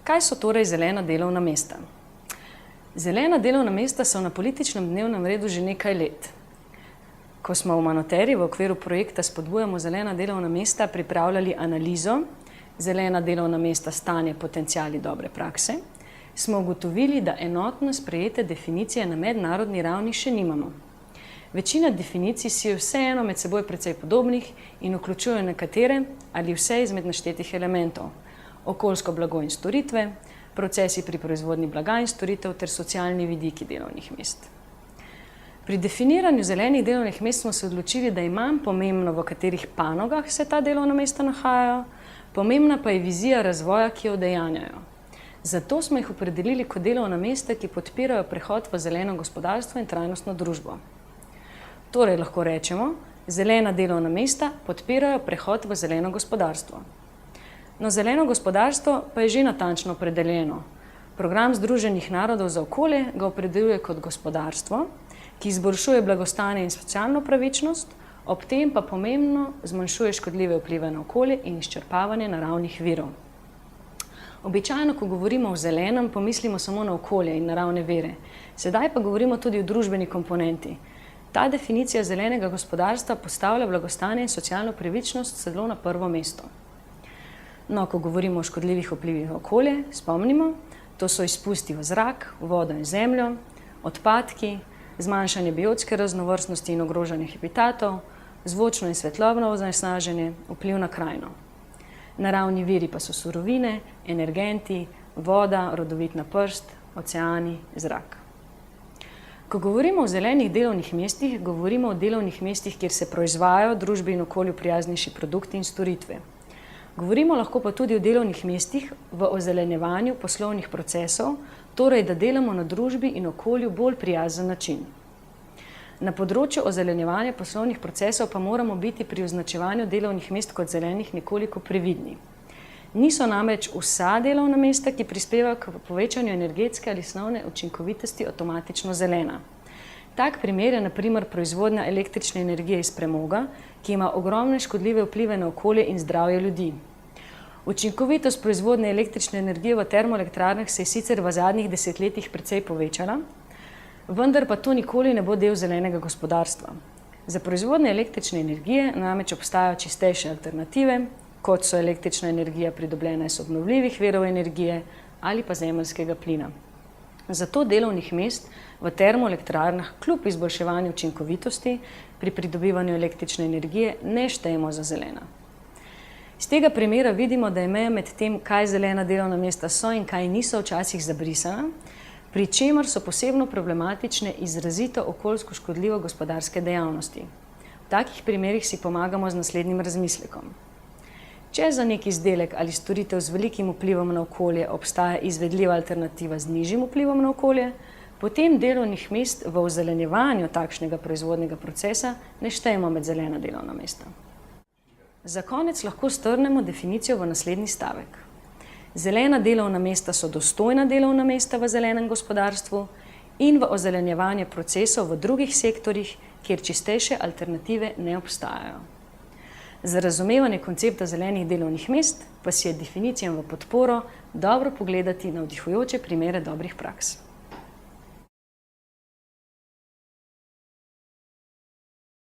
Kaj so torej zelena delovna mesta? Zelena delovna mesta so na političnem dnevnem redu že nekaj let. Ko smo v Manoteri v okviru projekta Spodbujamo zelena delovna mesta pripravljali analizo Zelena delovna mesta stanje, potenciali dobre prakse, smo ugotovili, da enotno sprejete definicije na mednarodni ravni še nimamo. Večina definicij si je vseeno med seboj precej podobnih in vključujejo nekatere ali vse izmed naštetih elementov: okoljsko blago in storitve, procesi pri proizvodnji blaga in storitev ter socialni vidiki delovnih mest. Pri definiranju zelenih delovnih mest smo se odločili, da je manj pomembno, v katerih panogah se ta delovna mesta nahajajo, pomembna pa je vizija razvoja, ki jo udejanjajo. Zato smo jih opredelili kot delovna mesta, ki podpirajo prehod v zeleno gospodarstvo in trajnostno družbo. Torej lahko rečemo, zelena delovna mesta podpirajo prehod v zeleno gospodarstvo. No, zeleno gospodarstvo pa je že natančno opredeljeno. Program Združenih narodov za okolje ga opredeljuje kot gospodarstvo, ki izboljšuje blagostanje in socialno pravičnost, ob tem pa pomembno zmanjšuje škodljive vplive na okolje in izčrpavanje naravnih virov. Običajno, ko govorimo o zelenem, pomislimo samo na okolje in naravne vire. Sedaj pa govorimo tudi o družbeni komponenti. Ta definicija zelenega gospodarstva postavlja blagostanje in socialno pravičnost celo na prvo mesto. No, ko govorimo o škodljivih vplivih na okolje, spomnimo, to so izpusti v zrak, vodo in zemljo, odpadki, zmanjšanje biotske raznovrstnosti in ogrožanje habitatov, zvočno in svetlobno onesnaženje, vpliv na krajino. Naravni viri pa so surovine, energenti, voda, rodovitna prst, oceani, zrak. Ko govorimo o zelenih delovnih mestih, govorimo o delovnih mestih, kjer se proizvajajo družbi in okolju prijaznejši produkti in storitve. Govorimo lahko pa tudi o delovnih mestih v ozelenjevanju poslovnih procesov, torej da delamo na družbi in okolju bolj prijazen način. Na področju ozelenjevanja poslovnih procesov pa moramo biti pri označevanju delovnih mest kot zelenih nekoliko previdni. Niso namreč vsa delovna mesta, ki prispevajo k povečanju energetske ali snovne učinkovitosti, avtomatično zelena. Tak primer je na primer proizvodnja električne energije iz premoga, ki ima ogromne škodljive vplive na okolje in zdravje ljudi. Učinkovitost proizvodnje električne energije v termoelektrarnah se je sicer v zadnjih desetletjih precej povečala, vendar pa to nikoli ne bo del zelenega gospodarstva. Za proizvodnjo električne energije namreč obstajajo čistejše alternative, kot so električna energija pridobljena iz obnovljivih virov energije ali pa zemeljskega plina. Zato delovnih mest v termoelektrarnah kljub izboljševanju učinkovitosti pri pridobivanju električne energije ne štejemo za zelena. Iz tega primera vidimo, da je meja med tem, kaj zelena delovna mesta so in kaj niso, včasih zabrisana, pri čemer so posebno problematične izrazito okoljsko škodljivo gospodarske dejavnosti. V takih primerih si pomagamo z naslednjim razmislekom. Če za nek izdelek ali storitev z velikim vplivom na okolje obstaja izvedljiva alternativa z nižjim vplivom na okolje, potem delovnih mest v ozelenjevanju takšnega proizvodnega procesa ne štejemo med zelena delovna mesta. Za konec lahko strnemo definicijo v naslednji stavek. Zelena delovna mesta so dostojna delovna mesta v zelenem gospodarstvu in v ozelenjevanje procesov v drugih sektorjih, kjer čistejše alternative ne obstajajo. Za razumevanje koncepta zelenih delovnih mest pa si je definicijam v podporo dobro pogledati navdihujoče primere dobrih praks.